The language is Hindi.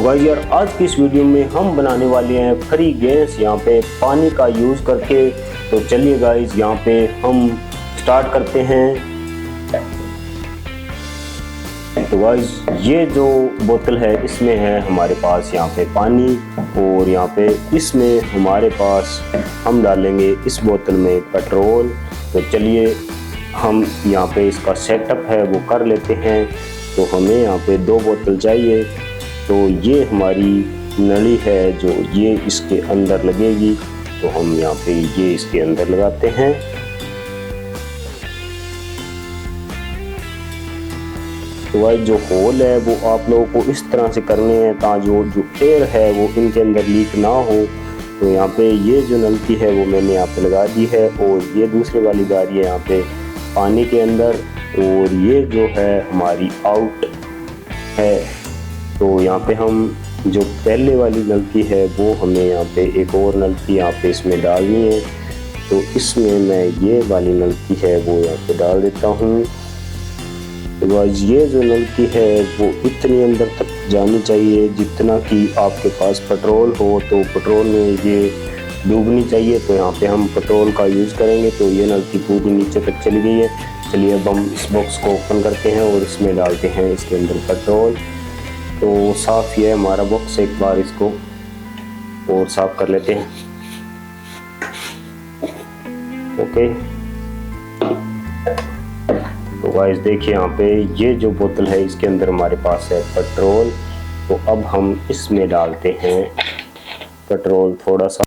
गाइस यार आज की इस वीडियो में हम बनाने वाले हैं फ्री गैस यहाँ पे पानी का यूज़ करके। तो चलिए गाइस यहाँ पे हम स्टार्ट करते हैं। तो गाइस ये जो बोतल है इसमें है हमारे पास यहाँ पे पानी, और यहाँ पे इसमें हमारे पास हम डालेंगे इस बोतल में पेट्रोल। तो चलिए हम यहाँ पे इसका सेटअप है वो कर लेते हैं। तो हमें यहाँ पे 2 बोतल चाहिए। तो ये हमारी नली है जो ये इसके अंदर लगेगी। तो हम यहाँ पे ये इसके अंदर लगाते हैं। तो भाई जो होल है वो आप लोगों को इस तरह से करने हैं ताकि जो एयर है वो इनके अंदर लीक ना हो। तो यहाँ पे ये जो नलकी है वो मैंने यहाँ पे लगा दी है, और ये दूसरी वाली जा रही है यहाँ पे पानी के अंदर, और ये जो है हमारी आउट है। तो यहाँ पे हम जो पहले वाली नलकी है वो हमें यहाँ पे एक और नलकी यहाँ पे इसमें डालनी है। तो इसमें मैं ये वाली नलकी है वो यहाँ पे डाल देता हूँ। तो गाइस ये जो नलकी है वो इतनी अंदर तक जानी चाहिए जितना कि आपके पास पेट्रोल हो। तो पेट्रोल में ये डूबनी चाहिए। तो यहाँ पे हम पेट्रोल का यूज़ करेंगे। तो ये नलकी पूरी नीचे तक चली गई है। चलिए अब हम इस बॉक्स को ओपन करते हैं और इसमें डालते हैं इसके अंदर पेट्रोल। तो साफ़ ही है हमारा बॉक्स, एक बार इसको और साफ़ कर लेते हैं। ओके तो गाइस देखिए यहाँ पे ये जो बोतल है इसके अंदर हमारे पास है पेट्रोल। तो अब हम इसमें डालते हैं पेट्रोल थोड़ा सा।